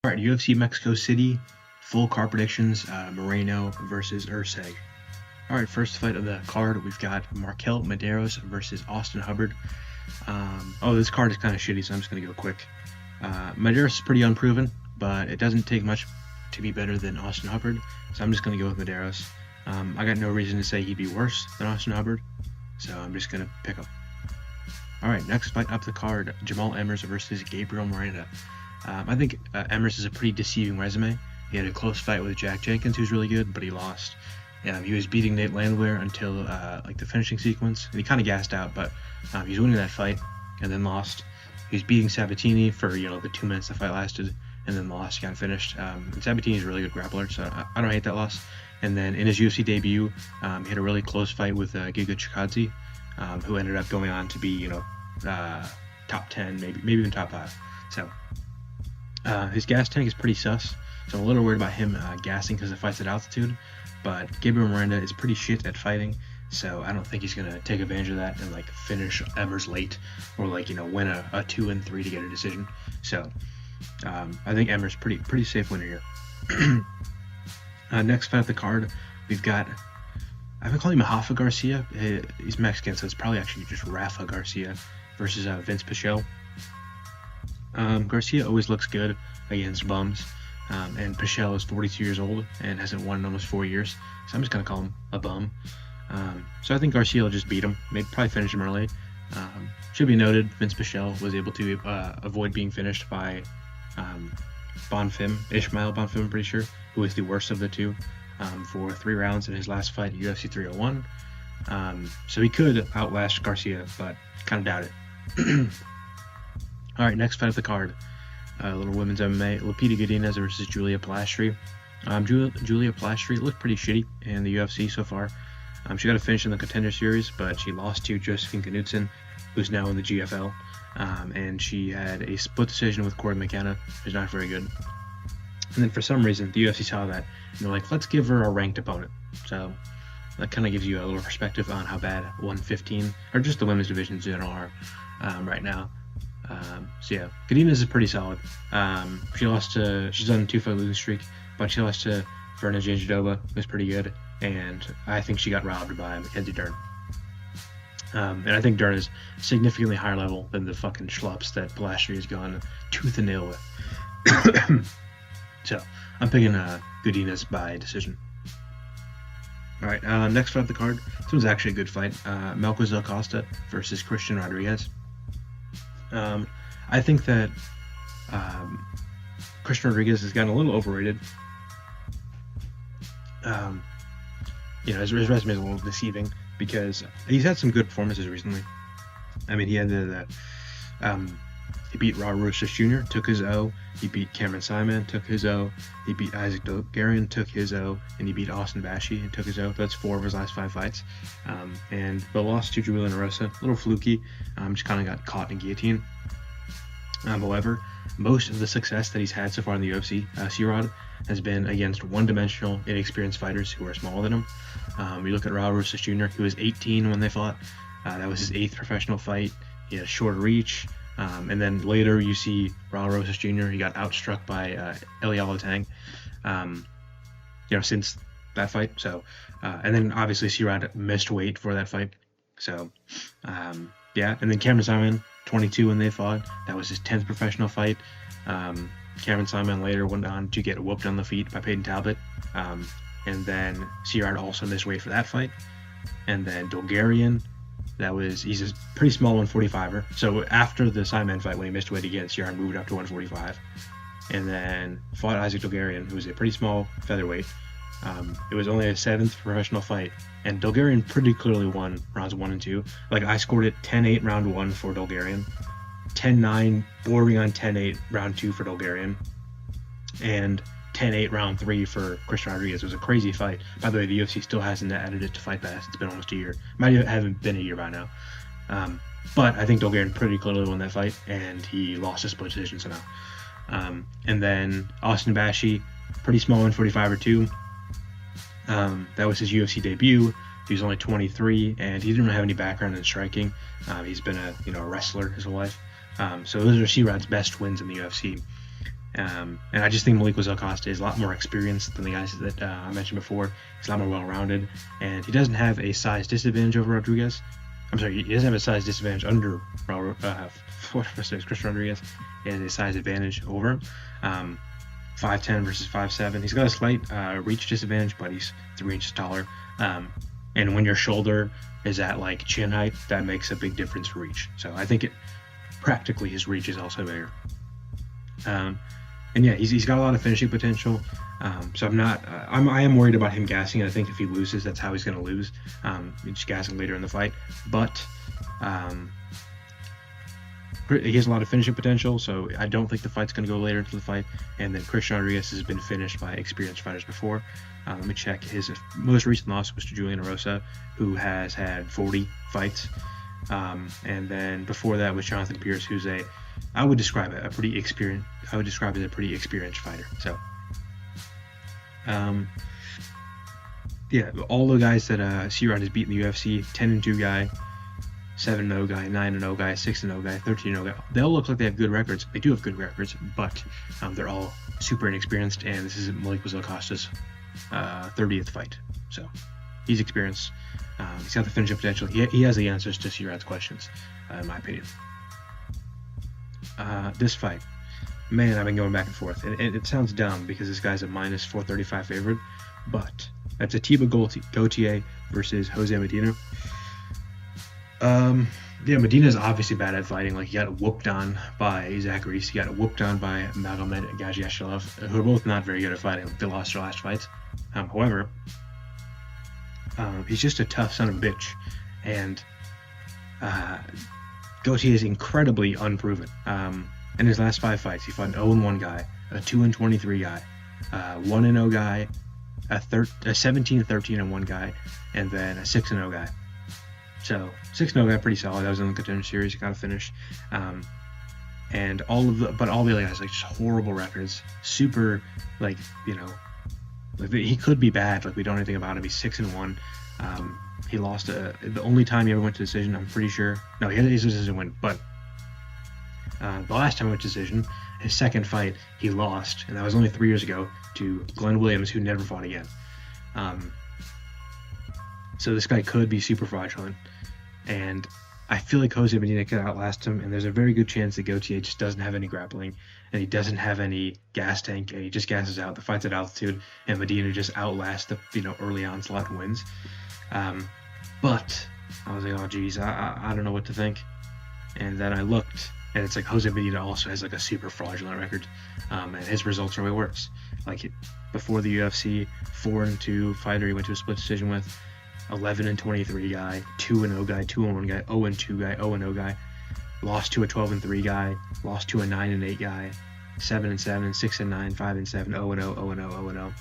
All right, UFC Mexico City, full card predictions, Moreno versus Erceg. All right, first fight of the card, we've got Marquel Mederos versus Austin Hubbard. This card is kind of shitty, so I'm just going to go quick. Mederos is pretty unproven, but it doesn't take much to be better than Austin Hubbard, so I'm just going to go with Mederos. I got no reason to say he'd be worse than Austin Hubbard, so I'm just going to pick him. All right, next fight up the card, Jamall Emmers versus Gabriel Miranda. I think Emmers is a pretty deceiving resume. He had a close fight with Jack Jenkins, who's really good, but he lost. He was beating Nate Landwehr until the finishing sequence, and he kind of gassed out, but he was winning that fight and then lost. He was beating Sabatini for the 2 minutes the fight lasted, and then lost. He got finished. And Sabatini is a really good grappler, so I don't hate that loss. And then in his UFC debut, he had a really close fight with Giga Chikadze, who ended up going on to be top 10, maybe even top 5. So his gas tank is pretty sus, so I'm a little worried about him gassing because the fight's at altitude. But Gabriel Miranda is pretty shit at fighting, so I don't think he's gonna take advantage of that and finish Emmers late, or win a 2 and 3 to get a decision. So I think Emmers pretty safe winner here. Next fight at the card, we've got, I've been calling him Rafa Garcia. He's Mexican, so it's probably actually just Rafa Garcia versus Vinc Pichel. Garcia always looks good against bums. And Pichel is 42 years old and hasn't won in almost 4 years, so I'm just going to call him a bum. So I think Garcia will just beat him, probably finish him early. Should be noted, Vinc Pichel was able to avoid being finished by Ismael Bonfim, I'm pretty sure, who was the worst of the two, for 3 rounds in his last fight at UFC 301. So he could outlast Garcia, but kind of doubt it. All right, next fight of the card. Little women's MMA, Lupita Godinez versus Julia Polastri. Julia Polastri looked pretty shitty in the UFC so far. She got a finish in the Contender Series, but she lost to Josephine Knudsen, who's now in the GFL. And she had a split decision with Corey McKenna, who's not very good. And then for some reason, the UFC saw that, and they're like, let's give her a ranked opponent. So that kind of gives you a little perspective on how bad 115, or just the women's divisions in general are right now. Godinez is pretty solid. She's on a 2-fight losing streak, but she lost to Verna Janjadova, who's pretty good, and I think she got robbed by Mackenzie Dern. And I Dern is significantly higher level than the fucking schlups that Polastri has gone tooth and nail with. So I'm picking Godinez by decision. All right, next fight of the card. This one's actually a good fight. Melquizael Costa versus Christian Rodriguez. I think that Christian Rodriguez has gotten a little overrated. His resume is a little deceiving because he's had some good performances recently. He had he beat Raul Jr., took his O. He beat Cameron Saimon, took his O. He beat Isaac Dogarian, took his O. And he beat Austin Bashi and took his O. That's 4 of his last 5 fights. And the loss to Julian Rosa, a little fluky. Just kind of got caught in guillotine. However, most of the success that he's had so far in the UFC, C-Rod, has been against one-dimensional, inexperienced fighters who are smaller than him. You look at Raul Rosas Jr., he was 18 when they fought. That was his 8th professional fight. He had a short reach. And then later you see Raul Rosas Jr., he got outstruck by Eliala Tang, since that fight. So, and then obviously C-Rod missed weight for that fight. So, and then Cameron Saimon, 22 when they fought. That was his 10th professional fight. Cameron Saimon later went on to get whooped on the feet by Peyton Talbot. And then C-Rod also missed weight for that fight. And then Dogarian, he's a pretty small 145er. So after the Saimon fight, when he missed weight again, C-Rod moved up to 145. And then fought Isaac Dogarian, who was a pretty small featherweight. It was only his 7th professional fight, and Dogarian pretty clearly won rounds 1 and 2. I scored it 10-8 round 1 for Dogarian, 10-9 bordering on 10-8 round 2 for Dogarian, and 10-8 round 3 for Christian Rodriguez. It was a crazy fight. By the way, the UFC still hasn't added it to Fight Pass. It's been almost a year. Might haven't been a year by now. But I think Dogarian pretty clearly won that fight, and he lost a split decision somehow. And then Austin Bashi, pretty small 145er too. That was his UFC debut. He was only 23, and he didn't really have any background in striking. He's been a wrestler his whole life. So those are C-Rod's best wins in the UFC. And I just think Melquizael Costa is a lot more experienced than the guys that I mentioned before. He's a lot more well-rounded, and he doesn't have a size disadvantage over Rodriguez. I'm sorry, he doesn't have a size disadvantage under Christian Rodriguez. He has a size advantage over him. 5'10 versus 5'7. He's got a slight reach disadvantage, but he's 3 inches taller. And when your shoulder is at like chin height, that makes a big difference for reach. So I think practically his reach is also bigger. And yeah, he's got a lot of finishing potential. So I am worried about him gassing. I think if he loses, that's how he's going to lose. He's just gassing later in the fight. But he has a lot of finishing potential, so I don't think the fight's going to go later into the fight. And then Christian Rodriguez has been finished by experienced fighters before. Let me check. His most recent loss was to Julian Erosa, who has had 40 fights. And then before that was Jonathan Pierce, who's I would describe it as a pretty experienced fighter. So, yeah, all the guys that C-Rod has beaten the UFC, 10-2 guy, 7-0 guy, 9-0 guy, 6-0 guy, 13-0 guy. They all look like they have good records. They do have good records, but they're all super inexperienced, and this is Melquizael Costa's 30th fight. So he's experienced. He's got the finishing potential. He has the answers to C-Rod's questions, in my opinion. This fight, man, I've been going back and forth. And it sounds dumb because this guy's a minus 435 favorite, but that's Ateba Gautier versus Jose Medina. Yeah, Medina's obviously bad at fighting. Like, he got whooped on by Zachary. He got whooped on by Magomed Gajiashilov, who are both not very good at fighting. They lost their last fights. However, he's just a tough son of a bitch. And Gautier is incredibly unproven. In his last 5 fights, he fought an 0-1 guy, a 2-23 guy, 1-0 guy, a 17-13-1 guy, and then a 6-0 guy. So 6-0 guy, pretty solid. That was in the contender series. He got a finish. And all the other guys, like, just horrible records. Super, like, like, he could be bad. Like, we don't know anything about him. He's 6-1. He lost the only time he ever went to decision, I'm pretty sure. No, he had his decision win, but the last time he went to decision, his second fight, he lost, and that was only 3 years ago, to Glenn Williams, who never fought again. So this guy could be super fraudulent, and I feel like Jose Medina could outlast him, and there's a very good chance that Gautier just doesn't have any grappling, and he doesn't have any gas tank, and he just gasses out. The fight's at altitude, and Medina just outlasts the early onslaught and wins. But I was like, oh geez, I don't know what to think. And then I looked, and it's like Jose Medina also has like a super fraudulent record, and his results are way worse. Like, before the UFC, 4-2 fighter he went to a split decision with, 11-23 guy, 2-0 guy, 2-1 guy, 0-2 guy, 0-0 guy, lost to a 12-3 guy, lost to a 9-8 guy, 7-7, 6-9, 5-7, 0-0, 0-0, 0-0.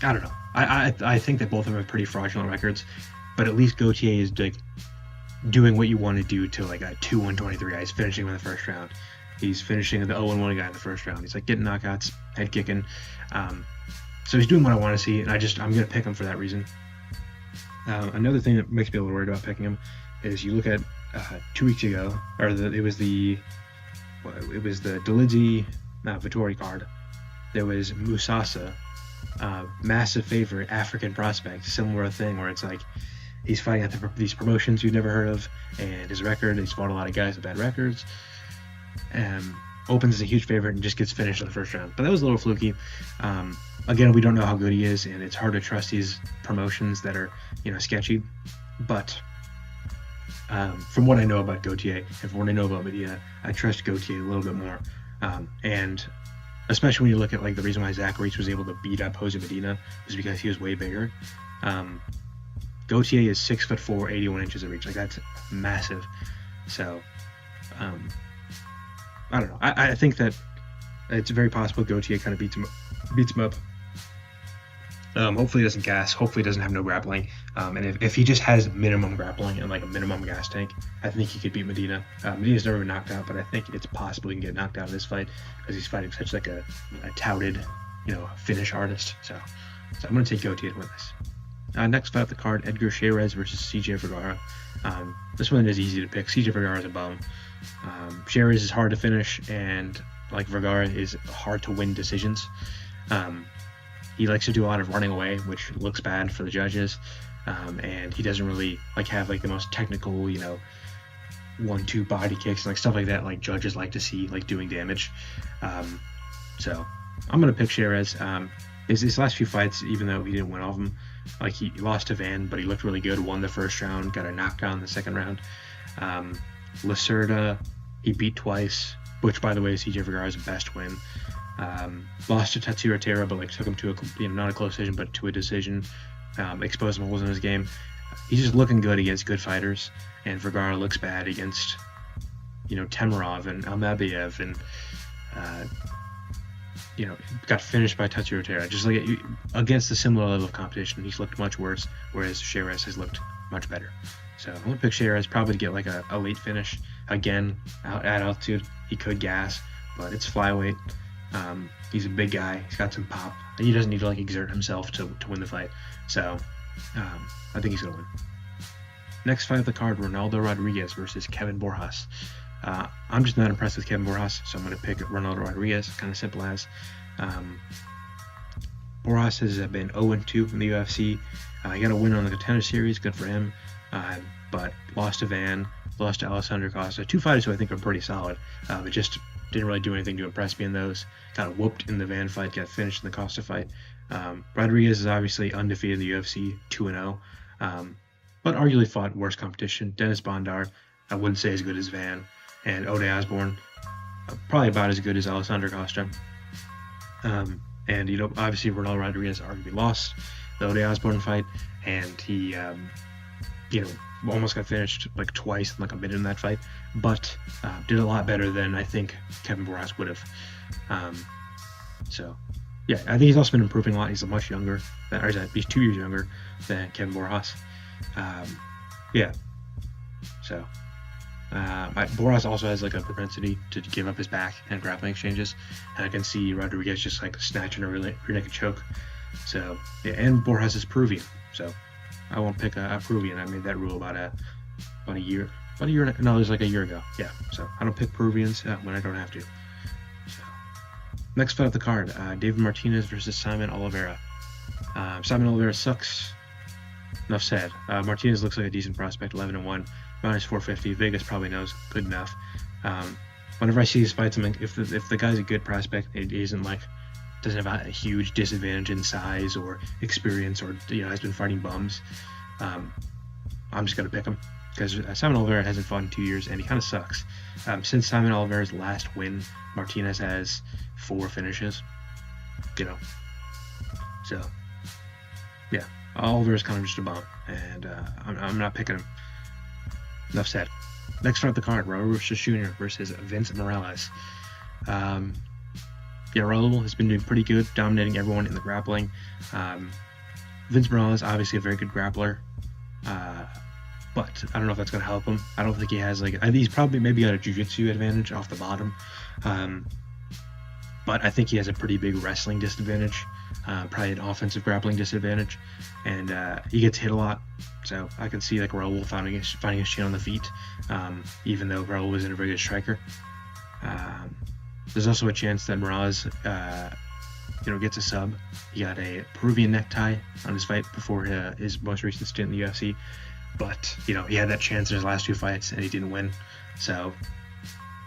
I don't know. I think that both of them have pretty fraudulent records, but at least Gautier is like doing what you want to do to like a 2-1-23 guy. He's finishing in the first round. He's finishing the 0-1 guy in the first round. He's like getting knockouts, head kicking. So he's doing what I want to see, and I'm going to pick him for that reason. Another thing that makes me a little worried about picking him is you look at 2 weeks ago, or it was the Dolidze Vittori card. There was Musasa, massive favorite African prospect, similar thing where it's like he's fighting at these promotions you've never heard of, and his record, he's fought a lot of guys with bad records, opens as a huge favorite and just gets finished in the first round. But that was a little fluky. Again, we don't know how good he is, and it's hard to trust these promotions that are, sketchy. But from what I know about Gautier and from what I know about Medina, I trust Gautier a little bit more. And especially when you look at like the reason why Zachary was able to beat up Jose Medina was because he was way bigger. Gautier is 6'4", 81 inches of reach. Like, that's massive. So, I don't know. I think that it's very possible Gautier kind of beats him up. Hopefully he doesn't gas. Hopefully he doesn't have no grappling. And if he just has minimum grappling and like a minimum gas tank, I think he could beat Medina. Medina's never been knocked out, but I think it's possible he can get knocked out in this fight because he's fighting such like a touted, finish artist. So I'm going to take Gautier to win this. Next fight up the card, Edgar Chairez versus CJ Vergara. This one is easy to pick. CJ Vergara is a bum. Chairez is hard to finish, and like Vergara is hard to win decisions. He likes to do a lot of running away, which looks bad for the judges, and he doesn't really like have like the most technical, 1-2 body kicks and like stuff like that. Like judges like to see like doing damage. So I'm gonna pick Chairez. His last few fights, even though he didn't win all of them, like he lost to Van, but he looked really good. Won the first round, got a knockdown in the second round. Lacerda, he beat twice, which by the way is CJ Vergara's best win. Lost to Ateba, but like took him to a not a close decision, but to a decision. Exposed some holes in his game. He's just looking good against good fighters, and Vergara looks bad against Temirov and Almabiev, and got finished by Ateba. Just like against a similar level of competition, he's looked much worse, whereas Chairez has looked much better. So I'm gonna pick Chairez probably to get like a late finish. Again, out at altitude, he could gas, but it's flyweight. He's a big guy. He's got some pop, and he doesn't need to like exert himself to win the fight. So I think he's gonna win. Next fight of the card: Ronaldo Rodriguez versus Kevin Borjas. I'm just not impressed with Kevin Borjas, so I'm gonna pick Ronaldo Rodriguez. Kind of simple as. Borjas has been 0-2 in the UFC. He got a win on the Contender Series, good for him. But lost to Van, lost to Alessandro Costa. Two fighters who I think are pretty solid, but just didn't really do anything to impress me in those. Got whooped in the Van fight, got finished in the Costa fight. Rodriguez is obviously undefeated in the UFC, 2-0, but arguably fought worse competition. Dennis Bondar, I wouldn't say as good as Van, and Ode Osborne, probably about as good as Alessandro Costa. And obviously Ronaldo Rodriguez arguably lost the Ode Osborne fight, and he almost got finished like twice in like a minute in that fight, but did a lot better than I think Kevin Borjas would have. So yeah, I think he's also been improving a lot. He's much younger, he's 2 years younger than Kevin Borjas. So Borjas also has like a propensity to give up his back and grappling exchanges, and I can see Rodriguez just like snatching a rear naked choke. So yeah, and Borjas is Peruvian, so I won't pick a Peruvian. I made that rule about a year. No, it was like a year ago. Yeah, so I don't pick Peruvians when I don't have to. So next fight of the card: David Martinez versus Saimon Oliveira. Saimon Oliveira sucks. Enough said. Martinez looks like a decent prospect, 11-1, minus 450. Vegas probably knows good enough. Whenever I see these fights, I'm like, if the guy's a good prospect, it isn't like doesn't have a huge disadvantage in size or experience, or has been fighting bums, I'm just gonna pick him because Saimon Oliveira hasn't fought in 2 years and he kind of sucks. Since Saimon Oliveira's last win, Martinez has 4 finishes. So yeah, Oliveira's kind of just a bum, and I'm not picking him. Enough said. Next fight of the card: Raul Jr. versus Vinc Morales. Raul has been doing pretty good, dominating everyone in the grappling. Vinc Morales, obviously a very good grappler, but I don't know if that's going to help him. I don't think he has I think he's probably maybe got a jiu-jitsu advantage off the bottom, but I think he has a pretty big wrestling disadvantage, probably an offensive grappling disadvantage, and he gets hit a lot. So I can see like Raul finding his chin on the feet, even though Raul isn't a very good striker. There's also a chance that Morales, gets a sub. He got a Peruvian necktie on his fight before his most recent stint in the UFC, but he had that chance in his last 2 fights and he didn't win. So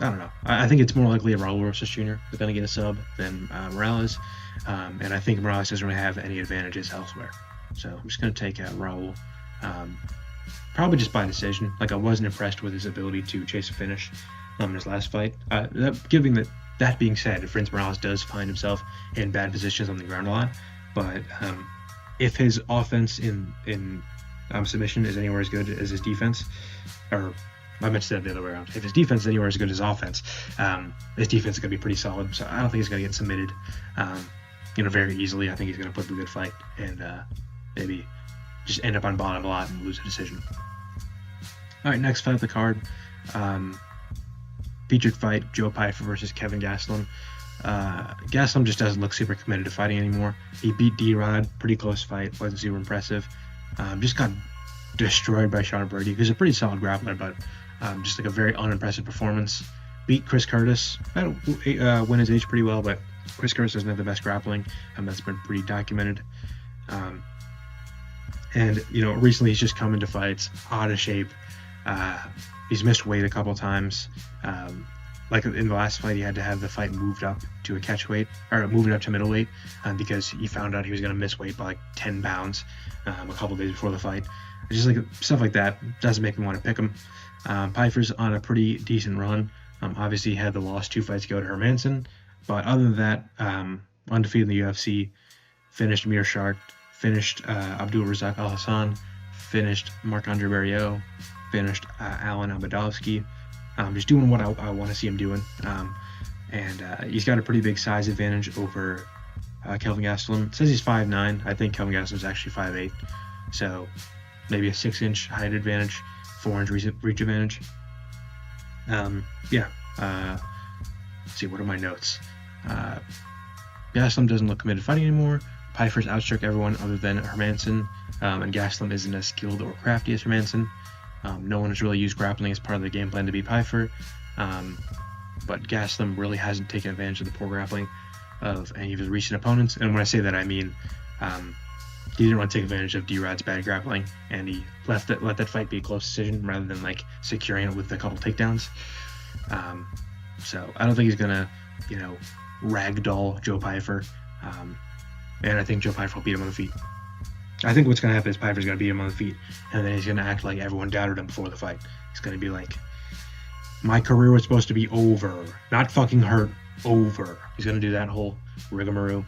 I don't know. I think it's more likely a Raul Rosas Jr. is going to get a sub than Morales, and I think Morales doesn't really have any advantages elsewhere. So I'm just going to take Raul, probably just by decision. Like I wasn't impressed with his ability to chase a finish in his last fight. That being said, Vinc Morales does find himself in bad positions on the ground a lot, but if his offense in submission is anywhere as good as his defense, or I meant to say it the other way around, if his defense is anywhere as good as his offense, his defense is going to be pretty solid, so I don't think he's going to get submitted very easily. I think he's going to put up a good fight and maybe just end up on bottom a lot and lose a decision. All right, next fight of the card. Featured fight: Joe Pyfer versus Kevin Gastelum. Gastelum just doesn't look super committed to fighting anymore. He beat D-Rod, pretty close fight, wasn't super impressive. Just got destroyed by Sean Brady, who's a pretty solid grappler, but just like a very unimpressive performance. beat Chris Curtis. Win his age pretty well, but Chris Curtis doesn't have the best grappling. That's been pretty documented. And, recently he's just come into fights out of shape. He's missed weight a couple times. Like in the last fight, he had to have the fight moved up to a catch weight, or move it up to middleweight, because he found out he was going to miss weight by like 10 pounds a couple days before the fight. Just like stuff like that doesn't make me want to pick him. Pyfer's on a pretty decent run. Obviously, he had the last 2 fights go to Hermanson, but other than that, undefeated in the UFC, finished Mir Shark, finished Abdul Razak Al Hassan, finished Marc-Andre Barriault, finished Alan Abadovsky. Just doing what I want to see him doing. And he's got a pretty big size advantage over Kelvin Gastelum. It says he's 5'9". I think Kelvin Gastelum's actually 5'8". So maybe a 6-inch height advantage, 4-inch reach advantage. Let's see, what are my notes? Gastelum doesn't look committed to fighting anymore. Pyfer's outstruck everyone other than Hermanson, and Gastelum isn't as skilled or crafty as Hermanson. No one has really used grappling as part of the game plan to beat Pyfer, but Gastelum really hasn't taken advantage of the poor grappling of any of his recent opponents. And when I say that, I mean he didn't want to take advantage of D-Rod's bad grappling, and he let that fight be a close decision rather than like securing it with a couple takedowns. So I don't think he's gonna, ragdoll Joe Pyfer, and I think Joe Pyfer will beat him on the feet. I think what's going to happen is Pyfer's going to beat him on the feet, and then he's going to act like everyone doubted him before the fight. He's going to be like, my career was supposed to be over, not fucking hurt, over. He's going to do that whole rigmarole.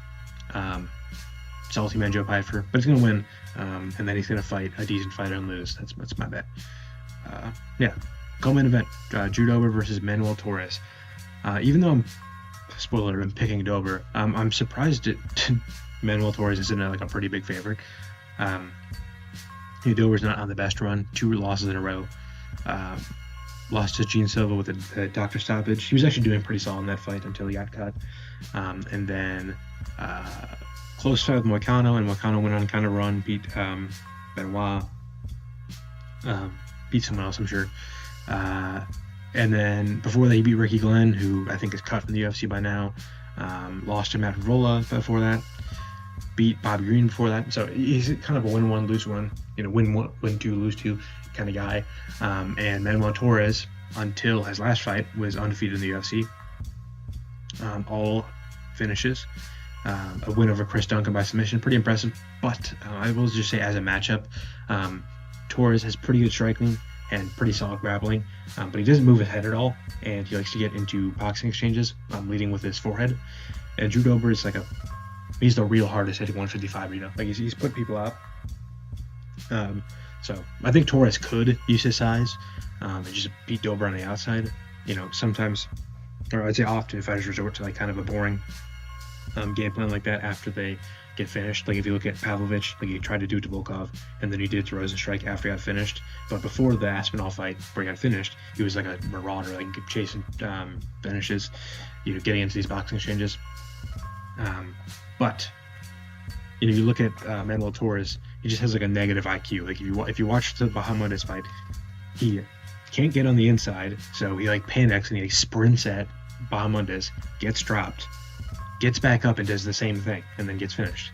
Salty man Joe Pyfer, but he's going to win, and then he's going to fight a decent fighter and lose. That's my bet. Co-main event, Drew Dober versus Manuel Torres. Even though I'm picking Dober, I'm surprised Manuel Torres isn't a pretty big favorite. Dober's not on the best run, 2 losses in a row. Lost to Gene Silva with a doctor stoppage. He was actually doing pretty solid in that fight until he got cut. And then close fight with Moicano, and Moicano went on kind of run, beat Benoit, beat someone else, I'm sure. And then before that, he beat Ricky Glenn, who I think is cut from the UFC by now. Lost to Matt Rolla before that. Beat Bobby Green before that. So he's kind of a win 1, lose 1, win 2, lose 2 kind of guy. And Manuel Torres, until his last fight, was undefeated in the UFC. All finishes. A win over Chris Duncan by submission. Pretty impressive. But I will just say, as a matchup, Torres has pretty good striking and pretty solid grappling, but he doesn't move his head at all, and he likes to get into boxing exchanges, leading with his forehead. And Drew Dober is he's the real hardest hitting 155, he's put people out. So I think Torres could use his size and just beat Dober on the outside. Sometimes, or I'd say often, fighters resort to kind of a boring game plan like that after they get finished. Like if you look at Pavlovich, he tried to do it to Volkov, and then he did it to Rosenstrike after he got finished. But before the Aspinall fight, where he got finished, he was like a marauder, chasing finishes, getting into these boxing exchanges. But you look at Manuel Torres, he just has a negative IQ. If you watch the Bahamondes fight, he can't get on the inside, so he panics and he sprints at Bahamondes, gets dropped, gets back up and does the same thing, and then gets finished.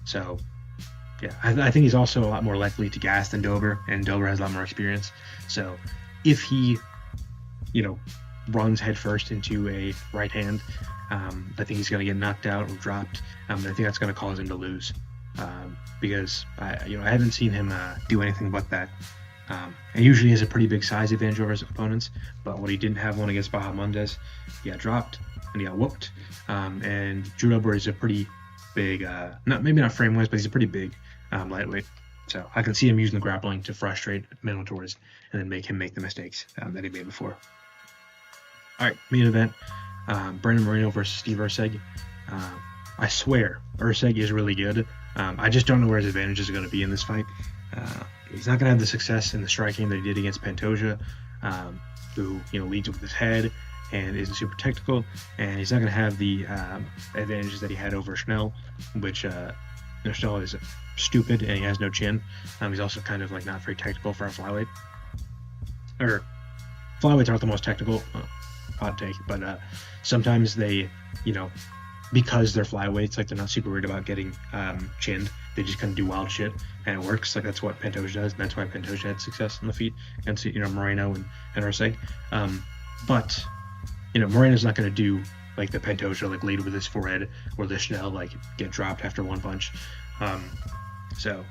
So yeah, I think he's also a lot more likely to gas than Dober, and Dober has a lot more experience. So if he, runs headfirst into a right hand, I think he's going to get knocked out or dropped. I think that's going to cause him to lose, because I haven't seen him do anything but that. And usually he has a pretty big size advantage over his opponents, but when he didn't have one against Bahamondes, he got dropped and he got whooped. And Drew Dober is a pretty big, maybe not frame-wise, but he's a pretty big lightweight. So I can see him using the grappling to frustrate Manuel Torres and then make him make the mistakes that he made before. All right, main event, Brandon Moreno versus Steve Erceg. I swear, Erceg is really good. I just don't know where his advantages are going to be in this fight. He's not going to have the success in the striking that he did against Pantoja, who leads with his head and isn't super technical, and he's not going to have the advantages that he had over Schnell, which Schnell is stupid and he has no chin. He's also kind of not very technical for a flyweight. Or flyweights aren't the most technical. hot take, but sometimes they, because they're flyweights, like they're not super worried about getting chinned. They just kind of do wild shit, and it works. Like that's what Pantoja does, and that's why Pantoja had success on the feet against Moreno and Erceg. But Moreno's not going to do like the Pantoja, like lead with his forehead, or the Schnell, like get dropped after one punch. So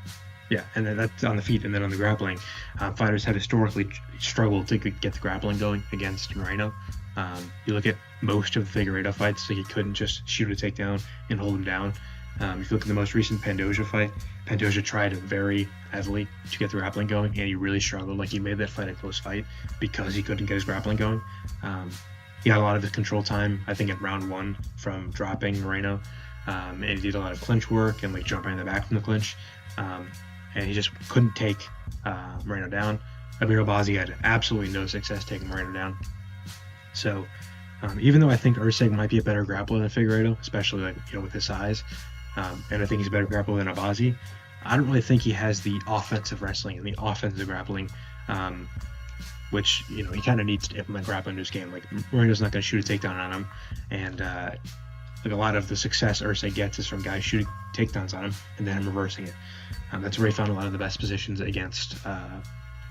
yeah, and then that's on the feet, and then on the grappling, fighters have historically struggled to get the grappling going against Moreno. You look at most of the Figueiredo fights, like he couldn't just shoot a takedown and hold him down. If you look at the most recent Pantoja fight, Pantoja tried very heavily to get the grappling going, and he really struggled. Like he made that fight a close fight because he couldn't get his grappling going. He had a lot of his control time, I think, at round 1 from dropping Moreno, and he did a lot of clinch work and like jumping in the back from the clinch, and he just couldn't take Moreno down. Amir Albazi had absolutely no success taking Moreno down. So even though I think Erceg might be a better grappler than Figueiredo, especially like with his size, and I think he's a better grappler than Albazi, I don't really think he has the offensive wrestling and the offensive grappling, which he kind of needs to implement grappling into his game. Like Moreno's not going to shoot a takedown on him, and like a lot of the success Erceg gets is from guys shooting takedowns on him and then him reversing it. That's where he found a lot of the best positions against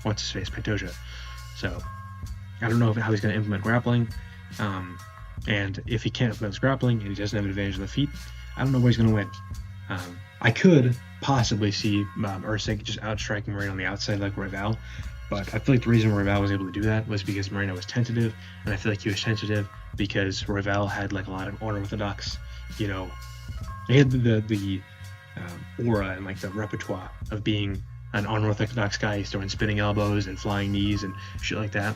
Pantoja. So I don't know how he's going to implement grappling, and if he can't implement his grappling and he doesn't have an advantage on the feet, I don't know where he's going to win. I could possibly see Erceg just outstriking Moreno on the outside like Royval, but I feel like the reason Royval was able to do that was because Moreno was tentative, and I feel like he was tentative because Royval had like a lot of unorthodox, they had the aura and like the repertoire of being an unorthodox guy. He's throwing spinning elbows and flying knees and shit like that.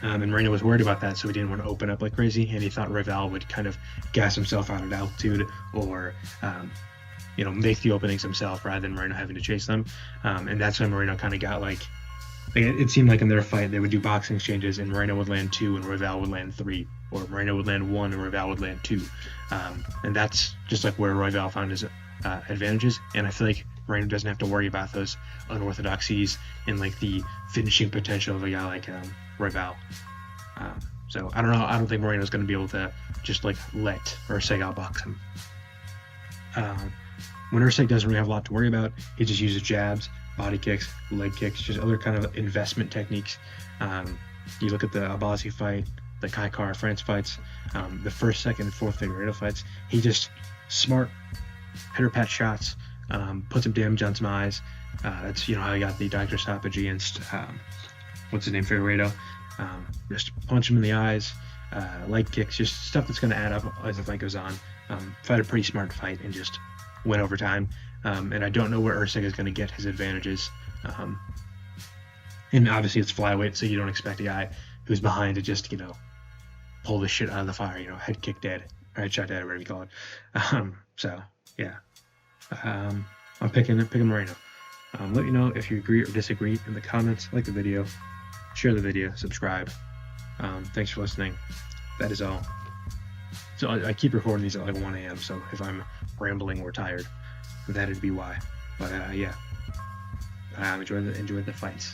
And Moreno was worried about that, so he didn't want to open up like crazy, and he thought Royval would kind of gas himself out at altitude or, make the openings himself rather than Moreno having to chase them. And that's when Moreno kind of got like it seemed like in their fight they would do boxing exchanges, and Moreno would land 2 and Royval would land 3, or Moreno would land 1 and Royval would land 2. And that's just like where Royval found his advantages, and I feel like Moreno doesn't have to worry about those unorthodoxies and like the finishing potential of a guy like Royval. So I don't know. I don't think Moreno's going to be able to just like let Erceg outbox him. When Erceg doesn't really have a lot to worry about, he just uses jabs, body kicks, leg kicks, just other kind of investment techniques. You look at the Albazi fight, the Kai Kara France fights, the first, second, and fourth Figueiredo fights. He just smart hitter-pat shots, put some damage on some eyes. That's how he got the doctor stoppage against Figueiredo. Just punch him in the eyes, leg kicks, just stuff that's going to add up as the fight goes on. Fight a pretty smart fight and just win over time. And I don't know where Erceg is going to get his advantages. And obviously it's flyweight, so you don't expect a guy who's behind to just, pull the shit out of the fire, head kick dead, or head shot dead, or whatever you call it. So, yeah. I'm picking Moreno. Let me know if you agree or disagree in the comments. Like the video, share the video, subscribe. Thanks for listening. That is all. So I keep recording these at like 1 a.m. So if I'm rambling or tired, that'd be why. But yeah, enjoy the fights.